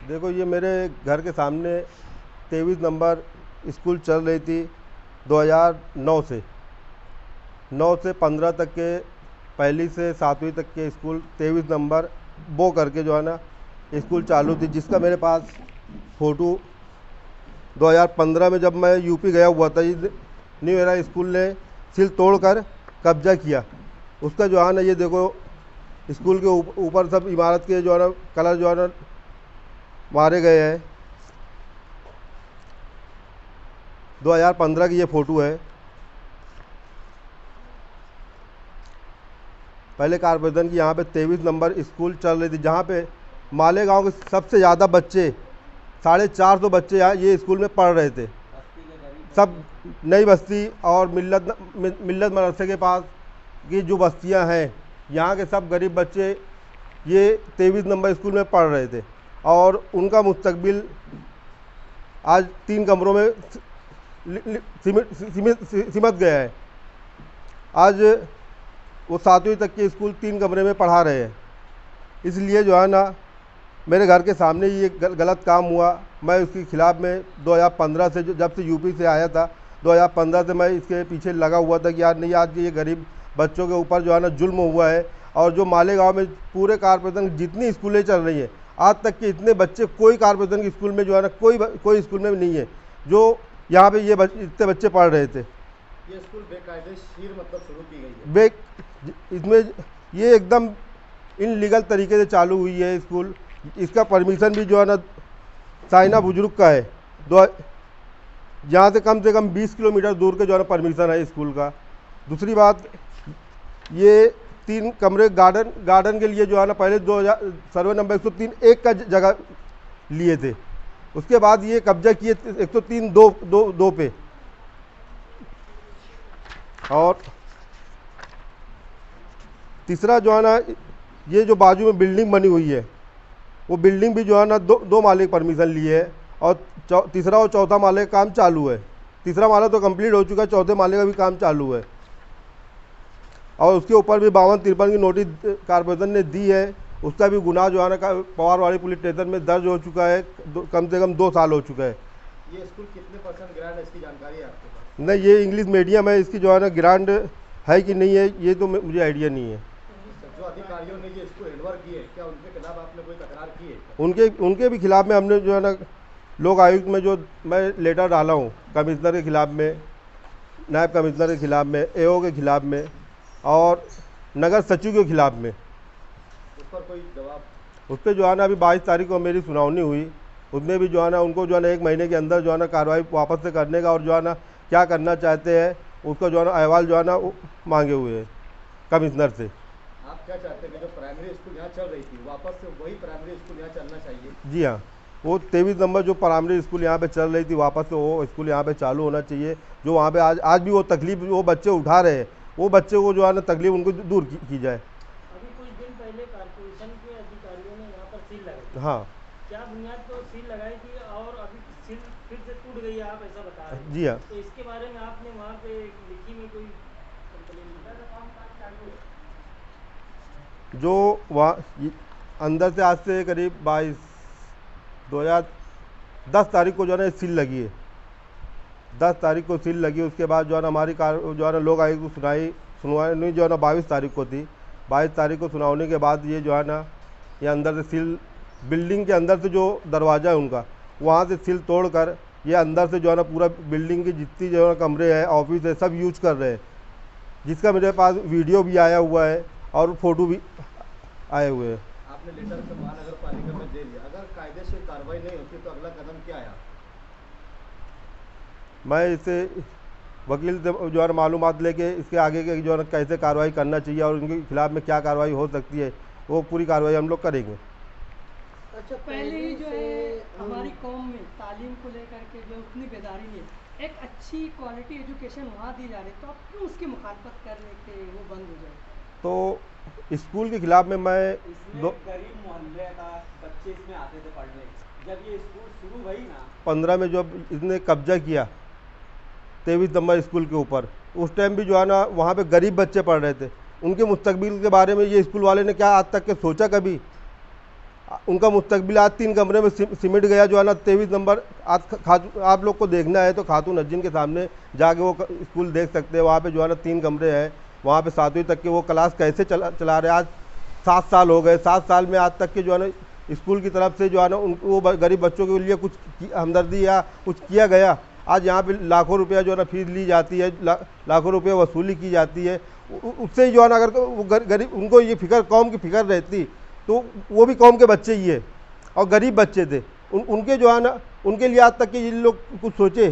देखो, ये मेरे घर के सामने 23 नंबर स्कूल चल रही थी 2009 से। 9 से 15 तक के, पहली से 7वीं तक के स्कूल 23 नंबर बो करके जो है ना स्कूल चालू थी, जिसका मेरे पास फ़ोटो 2015 में जब मैं यूपी गया हुआ था, ये न्यू एरा स्कूल ने सील तोड़कर कब्जा किया। उसका जो है ना, ये देखो, स्कूल के ऊपर सब इमारत के जो है ना कलर जो है ना मारे गए हैं। 2015 की ये फ़ोटो है। पहले कारपेंटर की यहाँ पे 23 नंबर स्कूल चल रही थी, जहाँ पे मालेगांव के सबसे ज़्यादा बच्चे, 450 बच्चे यहाँ ये स्कूल में पढ़ रहे थे। सब नई बस्ती और मिल्लत मदरसे के पास की जो बस्तियाँ हैं, यहाँ के सब गरीब बच्चे ये 23 नंबर स्कूल में पढ़ रहे थे, और उनका मुस्तकबिल आज 3 कमरों में सिमट गया है। आज वो 7वीं तक के स्कूल 3 कमरे में पढ़ा रहे हैं। इसलिए जो है ना, मेरे घर के सामने ये गलत काम हुआ। मैं उसके ख़िलाफ़ में 2015 से, जब से यूपी से आया था 2015 से मैं इसके पीछे लगा हुआ था कि यार नहीं, आज ये गरीब बच्चों के ऊपर जो है ना जुल्म हुआ है। और जो मालेगांव में पूरे कारपोरेशन जितनी स्कूलें चल रही हैं, आज तक के इतने बच्चे कोई कारपोरेशन के स्कूल में जो है ना कोई स्कूल में नहीं है जो यहाँ पे ये इतने बच्चे पढ़ रहे थे। ये स्कूल बेकायदेशीर मतलब शुरू की गई है। इसमें ये एकदम इनलीगल तरीके से चालू हुई है स्कूल। इसका परमिशन भी जो है ना चाइना बुजुर्ग का है। यहाँ से कम 20 किलोमीटर दूर के जो है ना परमिशन है स्कूल का। दूसरी बात, ये 3 कमरे गार्डन के लिए जो है ना पहले 2000 सर्वे नंबर 103 1 का जगह लिए थे। उसके बाद ये कब्जा किए 103 2 पे। और तीसरा जो है ना, ये जो बाजू में बिल्डिंग बनी हुई है, वो बिल्डिंग भी जो है ना 2 माले की परमिशन लिए है, और तीसरा और चौथा माले का काम चालू है। तीसरा माला तो कंप्लीट हो चुका है, चौथे माले का भी काम चालू है। और उसके ऊपर भी 52-53 की नोटिस कारपोरेशन ने दी है। उसका भी गुनाह जो है ना पवारवाड़ी पुलिस स्टेशन में दर्ज हो चुका है। कम से कम 2 साल हो चुका है। ये स्कूल कितने % ग्रांट है, इसकी जानकारी है आपके पास? नहीं, ये इंग्लिश मीडियम है, इसकी जो है ना ग्रांट है कि नहीं है ये तो मुझे आइडिया नहीं है। जो अधिकारियों ने ये स्कूल हैंडओवर किए, क्या उनके खिलाफ आपने कोई तकरार की है? उनके भी खिलाफ में हमने जो है ना लोक आयुक्त में जो मैं लेटर डाला हूँ, कमिश्नर के खिलाफ में, नायब कमिश्नर के खिलाफ में, एओ के खिलाफ में, और नगर सचिव के खिलाफ में। उस पर कोई जवाब? उस पर जो है ना अभी 22 तारीख को मेरी सुनवाई हुई। उसमें भी जो है ना उनको जो है ना 1 महीने के अंदर जो है ना कार्रवाई वापस से करने का, और जो है ना क्या करना चाहते हैं उसका जो है ना अहवाल जो है ना मांगे हुए हैं कमिश्नर से। आप क्या चाहते हैं कि जो प्राइमरी स्कूल यहाँ चल रही थी, वापस से वही प्राइमरी स्कूल यहाँ चलना चाहिए? जी हाँ, वो 23 नंबर जो प्राइमरी स्कूल यहाँ पे चल रही थी, वापस से वो स्कूल यहाँ पे चालू होना चाहिए। जो वहाँ पे आज भी वो तकलीफ वो बच्चे उठा रहे हैं, वो बच्चे को जो है ना तकलीफ उनको दूर की जाए। अभी कुछ दिन पहले कारपोरेशन के अधिकारियों ने यहाँ पर सील लगाई। हाँ, क्या बुनियाद पर सील लगाई थी और अभी सील फिर से टूट गई है, आप ऐसा बता रहे हैं? जी हाँ। तो इसके बारे में आपने वहाँ पे लिखी में कोई कंप्लेन जो वहाँ अंदर से आज से करीब 2010 तारीख को जो है ना सील लगी है। 10 तारीख को सील लगी। उसके बाद जो है ना हमारी जो है ना लोग आयुक्त को सुनवाई जो है ना 22 तारीख को थी। 22 तारीख को सुनाने के बाद ये जो है ना ये अंदर से सील, बिल्डिंग के अंदर से जो दरवाज़ा है उनका, वहाँ से सील तोड़कर ये अंदर से जो है ना पूरा बिल्डिंग की जितनी जो है कमरे हैं, ऑफिस है, सब यूज कर रहे हैं, जिसका मेरे पास वीडियो भी आया हुआ है और फोटो भी आए हुए हैं। आपने लेटर से महानगर पालिका में दे दिया, अगर कायदेशीर कार्रवाई नहीं होती तो अगला कदम क्या है? मैं इससे वकील से जो है मालूमात लेके इसके आगे के जो है कैसे कार्रवाई करना चाहिए और उनके खिलाफ में क्या कार्रवाई हो सकती है, वो पूरी कार्रवाई हम लोग करेंगे। अच्छा, पहले ही जो है हमारी कौम में तालीम को लेकर के जो उतनी बेदारी नहीं है, एक अच्छी क्वालिटी एजुकेशन वहाँ दी जा रही है, तो आप क्यों उसकी मुखालफत करने के वो बंद हो जाए? तो स्कूल के खिलाफ में मैं गरीब मोहल्ले का बच्चे इसमें आते थे पढ़ने। जब ये स्कूल शुरू हुई ना 15 में जब इसने कब्जा किया 23 नंबर स्कूल के ऊपर, उस टाइम भी जो है ना वहाँ पे गरीब बच्चे पढ़ रहे थे। उनके मुस्तकबिल के बारे में ये स्कूल वाले ने क्या आज तक के सोचा कभी? उनका मुस्तकबिल आज 3 कमरे में सिमट गया। जो है ना 23 नंबर आज आप लोग को देखना है तो खातून नजीन के सामने जाके वो स्कूल देख सकते हैं। वहाँ पे जो है ना 3 कमरे हैं, वहाँ पे 7वीं तक के वो क्लास कैसे चला रहे हैं। आज 7 साल हो गए, 7 साल में आज तक के जो है ना स्कूल की तरफ से जो है ना वो गरीब बच्चों के लिए कुछ हमदर्दी या कुछ किया गया। आज यहाँ पे लाखों रुपया जो है ना फीस ली जाती है, लाखों रुपये वसूली की जाती है। उससे जो है ना अगर वो गरीब उनको ये फिक्र कौम की फिक्र रहती तो वो भी कौम के बच्चे ही है और गरीब बच्चे थे, उनके जो है ना उनके लिए आज तक के ये लोग कुछ सोचे।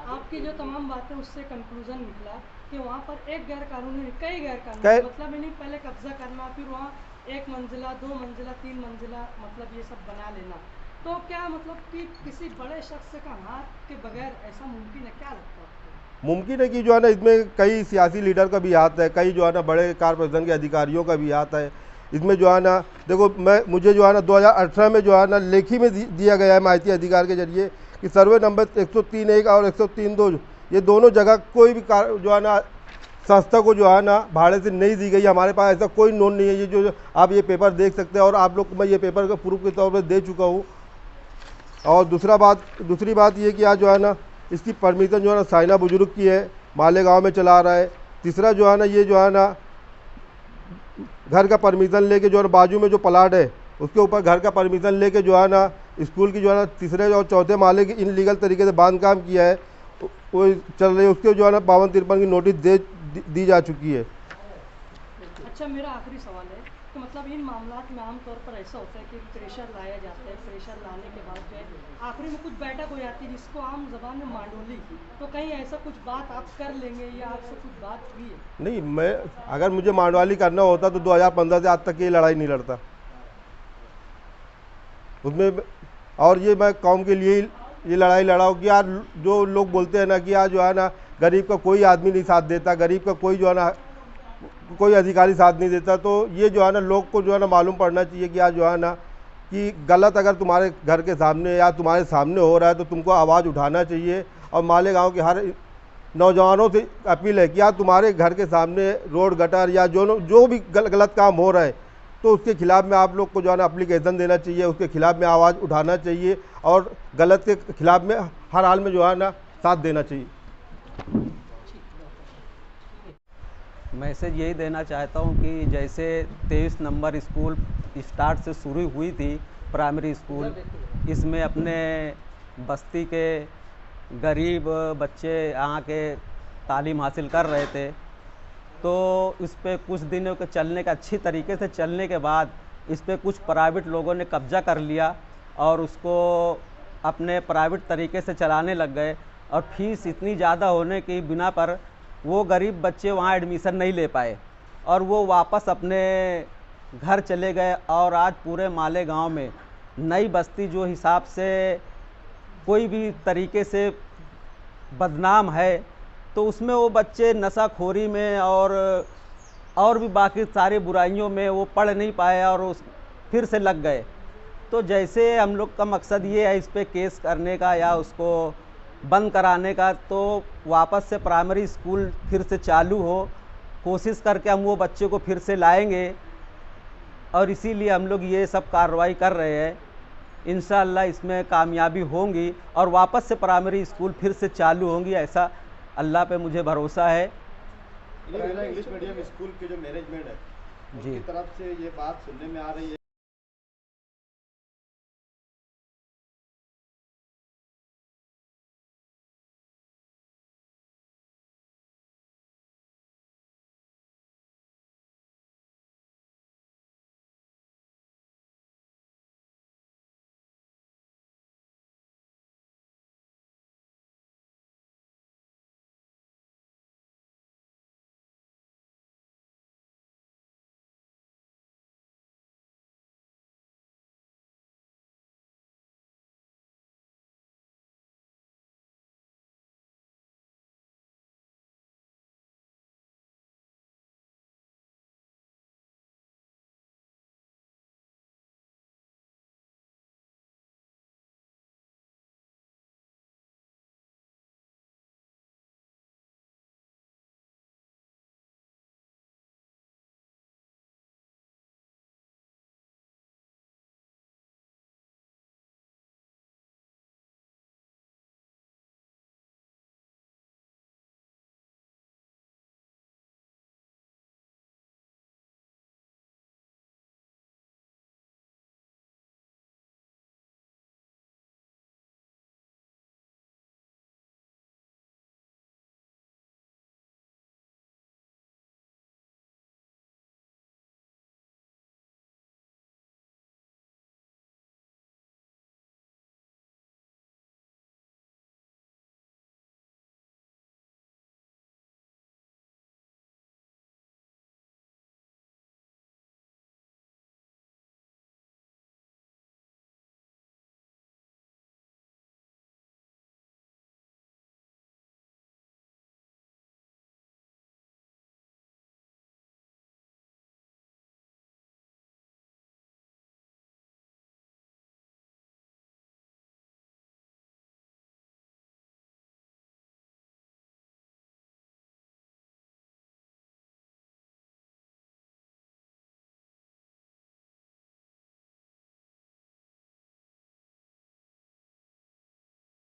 आपकी जो तमाम बातें उससे कंक्लूजन निकला कि वहाँ पर एक गैर कानूनी कई गैर कानूनी मतलब नहीं, पहले कब्जा करना, फिर वहाँ 1 मंजिला 2 मंजिला 3 मंजिला मतलब ये सब बना लेना। तो क्या मतलब कि किसी बड़े शख्स का हाथ के बगैर ऐसा मुमकिन है? क्या लगता है आपको? मुमकिन है कि जो है ना इसमें कई सियासी लीडर का भी हाथ है, कई जो है ना बड़े कारपोरेशन के अधिकारियों का भी हाथ है इसमें। जो है ना देखो मुझे जो है ना 2018 में जो है ना लेखी में दिया गया है माहिती अधिकार के जरिए कि सर्वे नंबर 103(1) और 103(2) ये दोनों जगह कोई भी जो है ना संस्था को जो है ना भाड़े से नहीं दी गई। हमारे पास ऐसा कोई नोट नहीं है। ये जो आप ये पेपर देख सकते हैं और आप लोग को मैं ये पेपर का प्रूफ के तौर पर दे चुका हूँ। और दूसरी बात ये कि आज जो है ना इसकी परमिशन जो है ना साइना बुजुर्ग की है, मालेगांव में चला रहा है। तीसरा जो है ना ये जो है ना घर का परमिशन लेके जो है ना बाजू में जो प्लाट है उसके ऊपर घर का परमिशन लेके जो है ना स्कूल की जो है ना 3रे और 4थे माले की इनलीगल तरीके से बांधकाम किया है, वो चल रही है। उसके जो है ना 52-53 की नोटिस दी जा चुकी है। अच्छा, मेरा आखिरी सवाल है कि मतलब इन मामलात में आमतौर पर ऐसा होता है कि प्रेशर लाया जाता है, प्रेशर लाने के बाद जो है आखिरी में कुछ बैठक हो जाती है जिसको आम जबान में मांडोली, तो कहीं ऐसा कुछ बात आप कर लेंगे या आपसे कुछ बात हुई है? नहीं, मैं अगर मुझे मांडवाली करना होता तो 2015 से आज तक ये लड़ाई नहीं लड़ता उसमें। और ये मैं कौम के लिए ये लड़ाई लड़ा हूँ कि यार जो लोग बोलते हैं ना कि आज जो है ना गरीब का कोई आदमी नहीं साथ देता, गरीब का कोई जो है ना कोई अधिकारी साथ नहीं देता, तो ये जो है ना लोग को जो है ना मालूम पड़ना चाहिए कि आज जो है ना कि गलत अगर तुम्हारे घर के सामने या तुम्हारे सामने हो रहा है तो तुमको आवाज़ उठाना चाहिए। और मालेगांव के हर नौजवानों से अपील है कि यार तुम्हारे घर के सामने रोड गटर या जो भी गलत काम हो रहा है तो उसके खिलाफ़ में आप लोग को जो है ना एप्लीकेशन देना चाहिए, उसके खिलाफ़ में आवाज़ उठाना चाहिए और गलत के खिलाफ़ में हर हाल में जो है ना साथ देना चाहिए। मैसेज यही देना चाहता हूँ कि जैसे 23 नंबर स्कूल स्टार्ट से शुरू हुई थी प्राइमरी स्कूल, इसमें अपने बस्ती के गरीब बच्चे यहाँ के तालीम हासिल कर रहे थे। तो इस पे कुछ दिनों के चलने का अच्छी तरीके से चलने के बाद इस पे कुछ प्राइवेट लोगों ने कब्जा कर लिया और उसको अपने प्राइवेट तरीके से चलाने लग गए और फीस इतनी ज़्यादा होने की बिना पर वो गरीब बच्चे वहाँ एडमिशन नहीं ले पाए और वो वापस अपने घर चले गए। और आज पूरे मालेगांव में नई बस्ती जो हिसाब से कोई भी तरीके से बदनाम है तो उसमें वो बच्चे नशाखोरी में और भी बाकी सारी बुराइयों में वो पढ़ नहीं पाए और फिर से लग गए। तो जैसे हम लोग का मकसद ये है इस पे केस करने का या उसको बंद कराने का, तो वापस से प्राइमरी स्कूल फिर से चालू हो, कोशिश करके हम वो बच्चे को फिर से लाएंगे और इसीलिए हम लोग ये सब कार्रवाई कर रहे हैं। इंशाअल्लाह इसमें कामयाबी होंगी और वापस से प्राइमरी स्कूल फिर से चालू होंगी, ऐसा अल्लाह पे मुझे भरोसा है। इंग्लिश मीडियम स्कूल के जो मैनेजमेंट है जी उनकी तरफ से ये बात सुनने में आ रही है